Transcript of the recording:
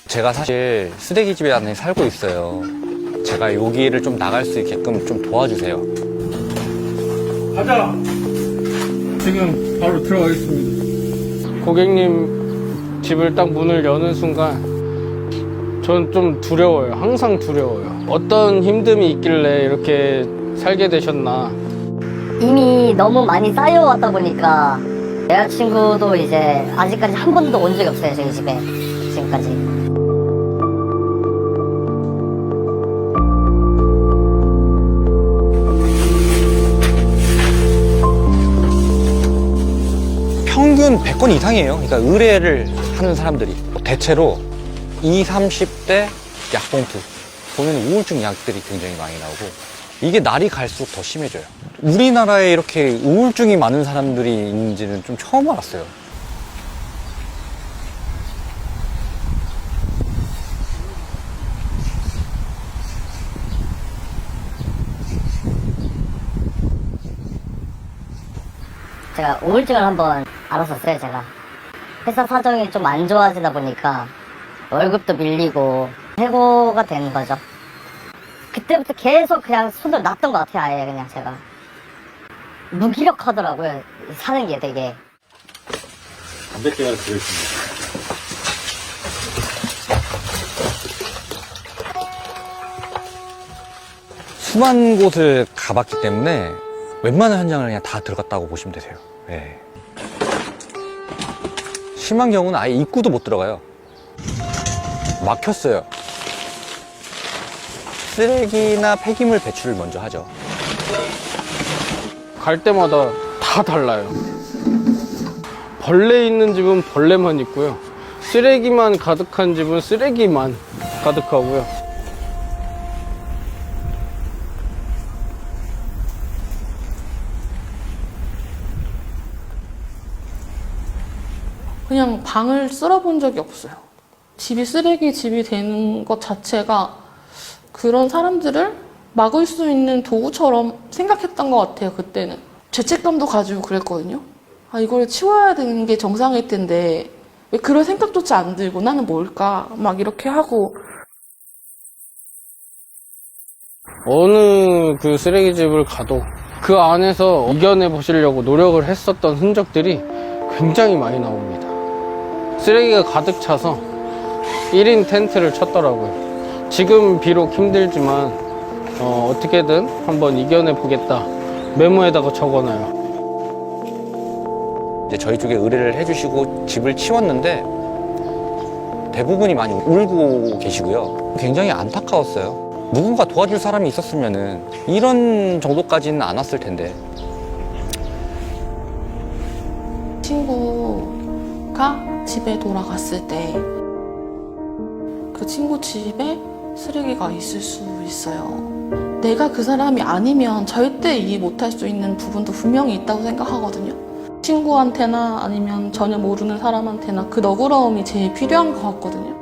제가 사실 쓰레기 집에 안에 살고 있어요. 제가 여기를 좀 나갈 수 있게끔 좀 도와주세요. 가자. 지금 바로 들어가겠습니다. 고객님 집을 딱 문을 여는 순간 전 좀 두려워요. 항상 두려워요. 어떤 힘듦이 있길래 이렇게 살게 되셨나. 이미 너무 많이 쌓여왔다 보니까 여자친구도 이제 아직까지 한 번도 온 적이 없어요. 저희 집에 지금까지. 평균 100건 이상이에요. 그러니까 의뢰를 하는 사람들이 대체로 20, 30대 약봉투 보면 우울증 약들이 굉장히 많이 나오고 이게 날이 갈수록 더 심해져요. 우리나라에 이렇게 우울증이 많은 사람들이 있는지는 좀 처음 알았어요. 제가 우울증을 한번 알았었어요. 제가 회사 사정이 좀 안 좋아지다 보니까 월급도 밀리고 해고가 된 거죠. 그때부터 계속 그냥 손을 놨던 것 같아요. 아예 그냥 제가 무기력하더라고요. 사는 게 되게. 담뱃대가 들어있습니다. 수많은 곳을 가봤기 때문에 웬만한 현장을 그냥 다 들어갔다고 보시면 되세요. 네. 심한 경우는 아예 입구도 못 들어가요. 막혔어요. 쓰레기나 폐기물 배출을 먼저 하죠. 갈 때마다 다 달라요. 벌레 있는 집은 벌레만 있고요. 쓰레기만 가득한 집은 쓰레기만 가득하고요. 그냥 방을 쓸어본 적이 없어요. 집이 쓰레기 집이 되는 것 자체가 그런 사람들을 막을 수 있는 도구처럼 생각했던 것 같아요. 그때는 죄책감도 가지고 그랬거든요. 아, 이걸 치워야 되는 게 정상일 텐데 왜 그런 생각조차 안 들고 나는 뭘까 막 이렇게 하고. 어느 그 쓰레기집을 가도 그 안에서 이겨내 보시려고 노력을 했었던 흔적들이 굉장히 많이 나옵니다. 쓰레기가 가득 차서 1인 텐트를 쳤더라고요. 지금 비록 힘들지만 어떻게든 한번 이겨내 보겠다. 메모에다가 적어놔요. 이제 저희 쪽에 의뢰를 해주시고 집을 치웠는데 대부분이 많이 울고 계시고요. 굉장히 안타까웠어요. 누군가 도와줄 사람이 있었으면은 이런 정도까지는 안 왔을 텐데. 친구가 집에 돌아갔을 때 그 친구 집에 쓰레기가 있을 수 있어요. 내가 그 사람이 아니면 절대 이해 못할 수 있는 부분도 분명히 있다고 생각하거든요. 친구한테나 아니면 전혀 모르는 사람한테나 그 너그러움이 제일 필요한 것 같거든요.